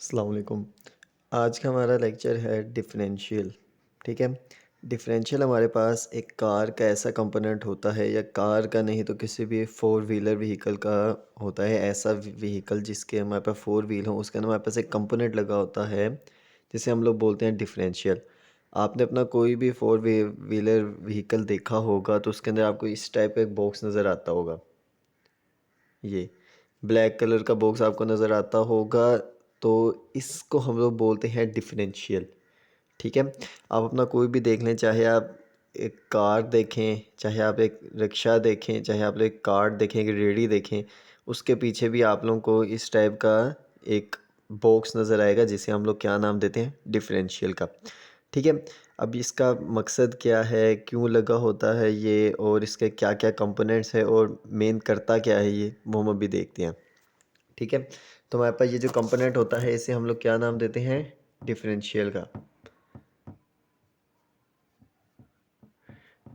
अस्सलाम वालेकुम। आज का हमारा लेक्चर है डिफरेंशियल। ठीक है। डिफरेंशियल हमारे पास एक कार का ऐसा कंपोनेंट होता है, या कार का नहीं तो किसी भी फोर व्हीलर व्हीकल का होता है। ऐसा व्हीकल जिसके हमारे पास फोर व्हील हो, उसके अंदर हमारे पास एक कंपोनेंट लगा होता है जिसे हम लोग बोलते हैं डिफरेंशियल। आपने अपना कोई भी फोर व्हीलर व्हीकल देखा होगा तो उसके अंदर आपको इस टाइप का एक बॉक्स नज़र आता होगा। ये ब्लैक कलर का बॉक्स आपको नज़र आता होगा, तो इसको हम लोग बोलते हैं डिफरेंशियल। ठीक है। आप अपना कोई भी देख लें, चाहे आप एक कार देखें, चाहे आप एक रिक्शा देखें, चाहे आप एक कार्ट देखें, एक रेडी देखें, उसके पीछे भी आप लोगों को इस टाइप का एक बॉक्स नज़र आएगा जिसे हम लोग क्या नाम देते हैं, डिफरेंशियल का। ठीक है। अब इसका मकसद क्या है, क्यों लगा होता है ये, और इसके क्या क्या कंपोनेंट्स है और मेन करता क्या है ये, वो हम अभी देखते हैं। ठीक है। तो हमारे पास ये जो कंपोनेंट होता है इसे हम लोग क्या नाम देते हैं, डिफरेंशियल का।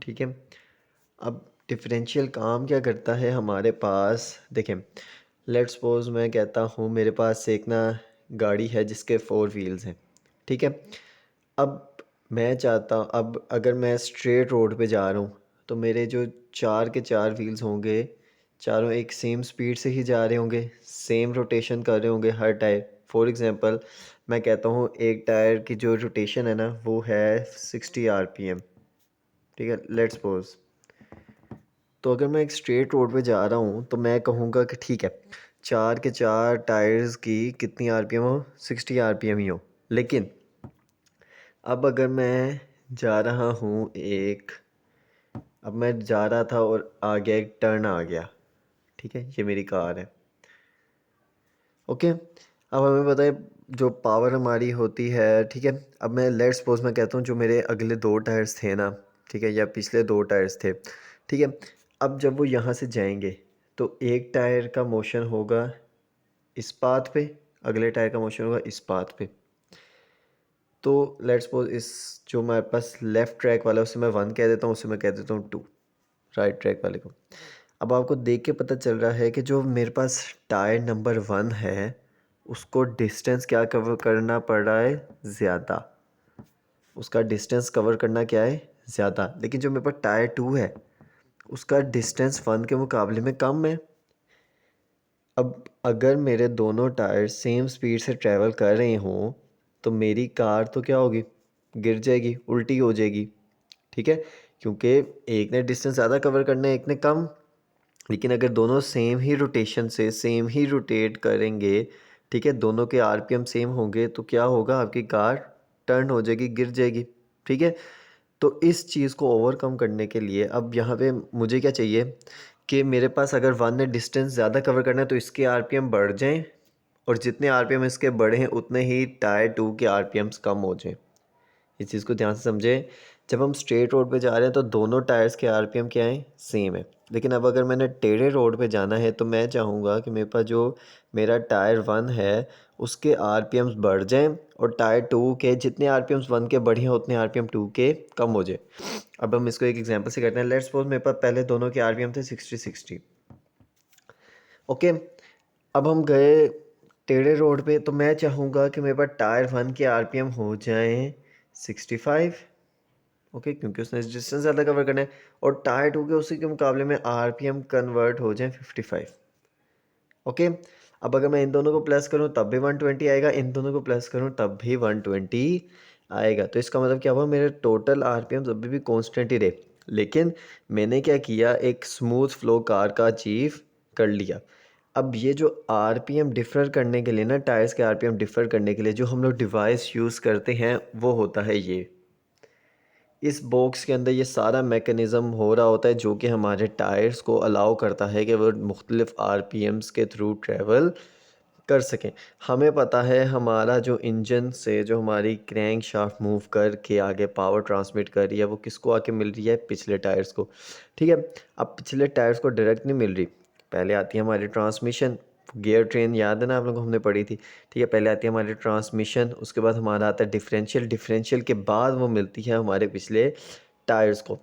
ठीक है। अब डिफरेंशियल काम क्या करता है हमारे पास, देखें। लेट्स सपोज मैं कहता हूँ मेरे पास एक ना गाड़ी है जिसके फोर व्हील्स हैं। ठीक है। अब मैं चाहता हूँ, अब अगर मैं स्ट्रेट रोड पे जा रहा हूँ तो मेरे जो चार के चार व्हील्स होंगे, चारों एक सेम स्पीड से ही जा रहे होंगे, सेम रोटेशन कर रहे होंगे हर टायर। फॉर एग्ज़ाम्पल मैं कहता हूँ एक टायर की जो रोटेशन है ना वो है 60 RPM। ठीक है, लेट्स सपोज। तो अगर मैं एक स्ट्रेट रोड पे जा रहा हूँ तो मैं कहूँगा कि ठीक है, चार के चार टायर्स की कितनी RPM हो, 60 RPM ही हो। लेकिन अब अगर मैं जा रहा हूँ अब मैं जा रहा था और आगे एक टर्न आ गया। ठीक है, ये मेरी कार है। ओके। अब हमें पता है जो पावर हमारी होती है। ठीक है। अब मैं लेट्स सपोज मैं कहता हूँ जो मेरे अगले दो टायर्स थे ना, ठीक है, या पिछले दो टायर्स थे। ठीक है। अब जब वो यहाँ से जाएंगे तो एक टायर का मोशन होगा इस पाथ पे, अगले टायर का मोशन होगा इस पाथ पे। तो लेट्स सपोज इस जो हमारे पास लेफ़्ट ट्रैक वाला है उसे मैं 1 कह देता हूँ, उसे मैं कह देता हूँ 2, राइट ट्रैक वाले को। अब आपको देख के पता चल रहा है कि जो मेरे पास टायर नंबर 1 है उसको डिस्टेंस क्या कवर करना पड़ रहा है, ज़्यादा। उसका डिस्टेंस कवर करना क्या है, ज़्यादा। लेकिन जो मेरे पास टायर 2 है उसका डिस्टेंस 1 के मुकाबले में कम है। अब अगर मेरे दोनों टायर सेम स्पीड से ट्रैवल कर रहे हों तो मेरी कार तो क्या होगी, गिर जाएगी, उल्टी हो जाएगी। ठीक है, क्योंकि एक ने डिस्टेंस ज़्यादा कवर करना है, एक ने कम। लेकिन अगर दोनों सेम ही रोटेशन से सेम ही रोटेट करेंगे, ठीक है, दोनों के RPM सेम होंगे, तो क्या होगा, आपकी कार टर्न हो जाएगी, गिर जाएगी। ठीक है। तो इस चीज़ को ओवरकम करने के लिए अब यहाँ पे मुझे क्या चाहिए कि मेरे पास अगर 1 ने डिस्टेंस ज़्यादा कवर करना है तो इसके RPM बढ़ जाएं, और जितने RPM इसके बढ़े हैं उतने ही टायर 2 के RPMs कम हो जाएं। इस चीज़ को ध्यान से समझें। जब हम स्ट्रेट रोड पे जा रहे हैं तो दोनों टायर्स के RPM क्या हैं, सेम है। लेकिन अब अगर मैंने टेढ़े रोड पे जाना है तो मैं चाहूँगा कि मेरे पास जो मेरा टायर 1 है उसके RPMs बढ़ जाएं, और टायर 2 के जितने RPMs 1 के बढ़े हैं उतने RPM 2 के कम हो जाए। अब हम इसको एक एग्जांपल से करते हैं। लेट्स सपोज मेरे पास पहले दोनों के RPM थे 60-60। ओके। अब हम गए टेढ़े रोड पे तो मैं चाहूँगा कि मेरे पास टायर 1 के RPM हो जाएं 65। ओके, क्योंकि उसने डिस्टेंस ज़्यादा कवर करना है। और टायर 2 के उसी के मुकाबले में RPM कन्वर्ट हो जाए 55। ओके। अब अगर मैं इन दोनों को प्लस करूं तब भी 120 आएगा, इन दोनों को प्लस करूं तब भी 120 आएगा। तो इसका मतलब क्या हुआ, मेरे टोटल RPM अभी भी कांस्टेंट ही रहे, लेकिन मैंने क्या किया, एक स्मूथ फ्लो कार का अचीव कर लिया। अब ये जो RPM डिफ़र करने के लिए ना, टायर्स के RPM डिफ़र करने के लिए जो हम लोग डिवाइस यूज़ करते हैं वो होता है ये। इस बॉक्स के अंदर ये सारा मैकेनिज़्म हो रहा होता है जो कि हमारे टायर्स को अलाउ करता है कि वो मुख्तलिफ़ RPMs के थ्रू ट्रैवल कर सकें। हमें पता है हमारा जो इंजन से जो हमारी क्रैंक शाफ्ट मूव करके आगे पावर ट्रांसमिट कर रही है वो किसको आके मिल रही है, पिछले टायर्स को। ठीक है। अब पिछले टायर्स को डायरेक्ट नहीं मिल रही, पहले आती है हमारी ट्रांसमिशन। गियर ट्रेन याद है ना आप लोगों को, हमने पढ़ी थी। ठीक है, पहले आती है हमारी ट्रांसमिशन, उसके बाद हमारा आता है डिफरेंशियल, डिफरेंशियल के बाद वो मिलती है हमारे पिछले टायर्स को।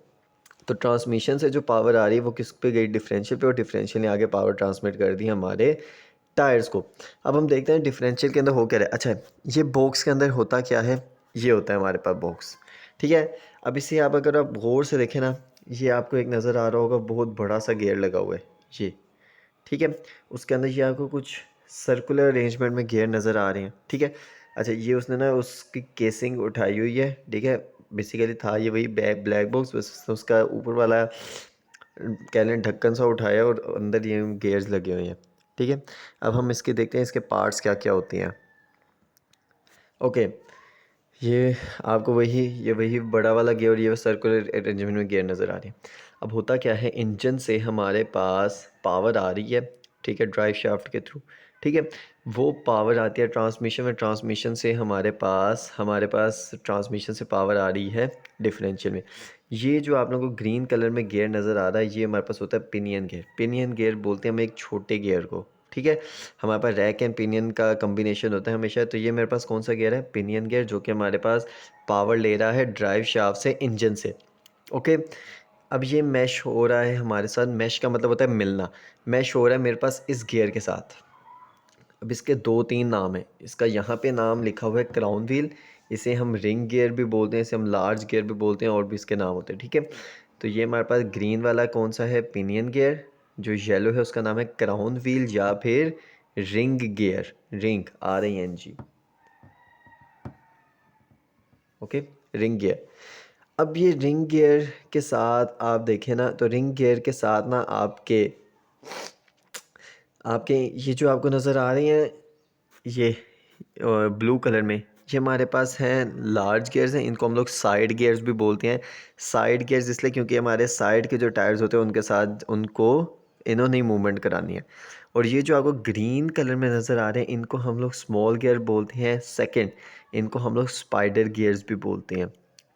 तो ट्रांसमिशन से जो पावर आ रही है वो किस पे गई, डिफरेंशियल पे, और डिफरेंशियल ने आगे पावर ट्रांसमिट कर दी हमारे टायर्स को। अब हम देखते हैं डिफरेंशियल के अंदर हो क्या रहा है। अच्छा, ये बॉक्स के अंदर होता क्या है, ये होता है हमारे पास बॉक्स, ठीक है। अब इसे आप अगर आप गौर से देखें ना, ये आपको एक नज़र आ रहा होगा, बहुत बड़ा सा गियर लगा हुआ है ये, ठीक है। उसके अंदर ये आपको कुछ सर्कुलर अरेंजमेंट में गियर नज़र आ रहे हैं, ठीक है। अच्छा, ये उसने ना उसकी केसिंग उठाई हुई है, ठीक है। बेसिकली था ये वही ब्लैक बॉक्स, बस उसका ऊपर वाला कह लें ढक्कन सा उठाया और अंदर ये गेयर्स लगे हुए हैं, ठीक है। अब हम इसके देखते हैं इसके पार्ट्स क्या क्या होते हैं। ओके, ये आपको वही बड़ा वाला गियर और ये सर्कुलर अरेंजमेंट में गियर नज़र आ रही है। अब होता क्या है, इंजन से हमारे पास पावर आ रही है, ठीक है, ड्राइव शाफ्ट के थ्रू, ठीक है। वो पावर आती है ट्रांसमिशन में, ट्रांसमिशन से हमारे पास ट्रांसमिशन से पावर आ रही है डिफरेंशियल में। ये जो आप लोगों को ग्रीन कलर में गियर नज़र आ रहा है, ये हमारे पास होता है पिनियन गियर। पिनियन गियर बोलते हैं हम एक छोटे गियर को, ठीक है। हमारे पास रैक एंड पिनियन का कम्बिनेशन होता है हमेशा। तो ये मेरे पास कौन सा गियर है, पिनियन गियर, जो कि हमारे पास पावर ले रहा है ड्राइव शाफ्ट से, इंजन से। ओके, अब ये मैश हो रहा है हमारे साथ। मैश का मतलब होता है मिलना। मैश हो रहा है मेरे पास इस गियर के साथ। अब इसके 2-3 नाम हैं। इसका यहाँ पे नाम लिखा हुआ है क्राउन व्हील, इसे हम रिंग गियर भी बोलते हैं, इसे हम लार्ज गियर भी बोलते हैं, और भी इसके नाम होते हैं, ठीक है। तो ये हमारे पास ग्रीन वाला कौन सा है, पिनियन गियर। जो येलो है उसका नाम है क्राउन व्हील या फिर ring gear, ring RING, okay, ring gear. अब ये रिंग गियर के साथ आप देखें ना, तो रिंग गियर के साथ ना आपके आपके ये जो आपको नज़र आ रही हैं, ये ब्लू कलर में, ये हमारे पास हैं लार्ज गियर्स हैं। इनको हम लोग साइड गियर्स भी बोलते हैं। साइड गियर्स इसलिए क्योंकि हमारे साइड के जो टायर्स होते हैं उनके साथ उनको इन्होंने मूवमेंट करानी है। और ये जो आपको ग्रीन कलर में नज़र आ रहे हैं, इनको हम लोग स्मॉल गियर बोलते हैं सेकंड। इनको हम लोग स्पाइडर गियर्स भी बोलते हैं,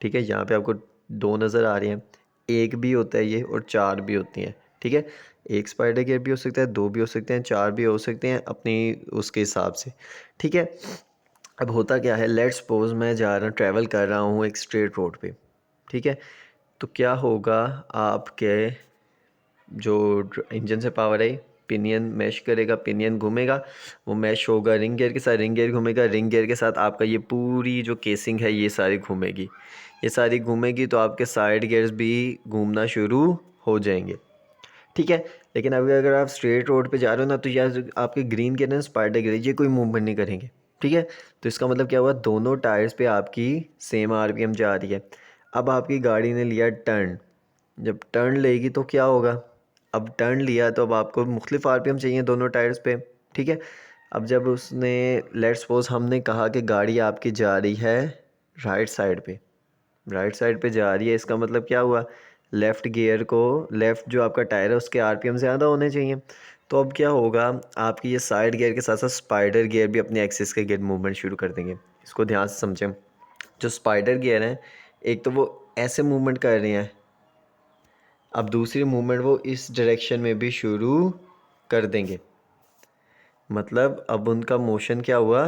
ठीक है। यहाँ पे आपको 2 नज़र आ रहे हैं, एक भी होता है ये और 4 भी होती हैं, ठीक है। एक स्पाइडर गियर भी हो सकता है, 2 भी हो सकते हैं, 4 भी हो सकते हैं, अपनी उसके हिसाब से, ठीक है। अब होता क्या है, लेट्स सपोज मैं जा रहा ट्रैवल कर रहा हूँ एक स्ट्रेट रोड पे, ठीक है। तो क्या होगा, आपके जो इंजन से पावर आई, पिनियन मैश करेगा, पिनियन घूमेगा, वो मैश होगा रिंग गियर के साथ, रिंग गियर घूमेगा, रिंग गियर के साथ आपका ये पूरी जो केसिंग है ये सारी घूमेगी, ये सारी घूमेगी, तो आपके साइड गियर्स भी घूमना शुरू हो जाएंगे, ठीक है। लेकिन अभी अगर आप स्ट्रेट रोड पे जा रहे हो ना, तो यार जो आपके ग्रीन गियर है, स्पाइडर गियर, ये कोई मूवमेंट नहीं करेंगे, ठीक है। तो इसका मतलब क्या हुआ, दोनों टायर्स पे आपकी सेम RPM जा रही है। अब आपकी गाड़ी ने लिया टर्न, जब टर्न लेगी तो क्या होगा, अब टर्न लिया तो अब आपको मुख्तलिफ RPM चाहिए दोनों टायर्स पे, ठीक है। अब जब उसने लेट्स सपोज हमने कहा कि गाड़ी आपकी जा रही है राइट साइड पे, राइट साइड पे जा रही है, इसका मतलब क्या हुआ, लेफ़्ट गियर को, लेफ़्ट जो आपका टायर है उसके RPM ज़्यादा होने चाहिए। तो अब क्या होगा, आपकी ये साइड गियर के साथ साथ स्पाइडर गियर भी अपने एक्सिस के गियर मूवमेंट शुरू कर देंगे। इसको ध्यान से समझें। जो स्पाइडर गियर हैं, एक तो वो ऐसे मूवमेंट कर रहे हैं, अब दूसरी मूवमेंट वो इस डायरेक्शन में भी शुरू कर देंगे। मतलब अब उनका मोशन क्या हुआ,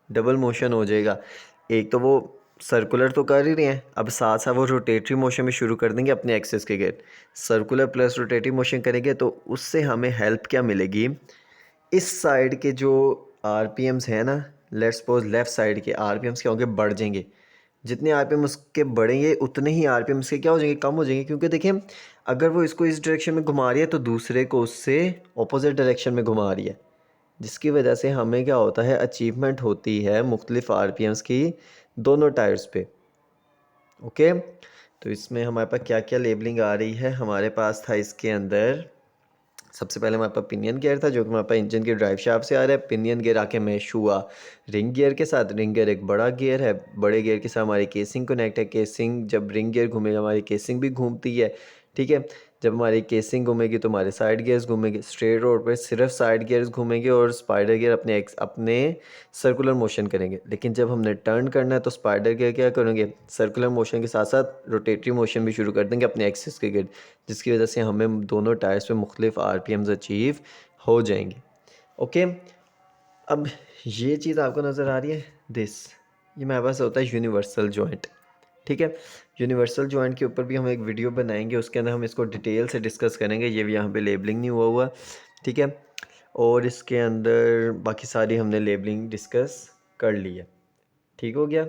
डबल मोशन हो जाएगा। एक तो वो सर्कुलर तो कर ही रहे हैं, अब साथ साथ वो रोटेटरी मोशन भी शुरू कर देंगे अपने एक्सिस के gear. Circular plus rotatory motion करेंगे तो उससे हमें हेल्प क्या मिलेगी, इस साइड के जो RPMs हैं ना, लेट्स सपोज लेफ़्ट साइड के RPMs क्या होंगे, बढ़ जाएंगे। जितने RPM उसके बढ़ेंगे उतने ही RPM इसके क्या हो जाएंगे, कम हो जाएंगे। क्योंकि देखिए, अगर वो इसको इस डायरेक्शन में घुमा रही है तो दूसरे को उससे अपोजिट डायरेक्शन में घुमा रही है, जिसकी वजह से हमें क्या होता है, अचीवमेंट होती है मुख्तलिफ RPMs की दोनों टायर्स पे, ओके। तो इसमें हमारे पास क्या क्या लेबलिंग आ रही है, हमारे पास था इसके अंदर सबसे पहले हमारे पास पिनियन गियर था, जो कि हमारे पास इंजन की ड्राइव शाफ्ट से आ रहा है। पिनियन गियर आके मैश हुआ रिंग गियर के साथ। रिंग गियर एक बड़ा गियर है, बड़े गियर के साथ हमारी केसिंग कनेक्ट है। केसिंग जब रिंग गियर घूमेगा हमारी केसिंग भी घूमती है, ठीक है। जब हमारी केसिंग घूमेगी तो हमारे साइड गियर्स घूमेंगे। स्ट्रेट रोड पर सिर्फ साइड गियर्स घूमेंगे और स्पाइडर गियर अपने सर्कुलर मोशन करेंगे। लेकिन जब हमने टर्न करना है तो स्पाइडर गियर क्या करेंगे, सर्कुलर मोशन के साथ साथ रोटेटरी मोशन भी शुरू कर देंगे अपने एक्सिस के गियर, जिसकी वजह से हमें दोनों टायर्स पे मुख्तलिफ RPMs अचीव हो जाएंगे, ओके। अब ये चीज़ आपको नज़र आ रही है, ये मेरे पास होता है यूनिवर्सल जॉइंट, ठीक है। यूनिवर्सल जॉइंट के ऊपर भी हम एक वीडियो बनाएंगे, उसके अंदर हम इसको डिटेल से डिस्कस करेंगे। ये भी यहाँ पे लेबलिंग नहीं हुआ, ठीक है। और इसके अंदर बाकी सारी हमने लेबलिंग डिस्कस कर ली है। ठीक हो गया।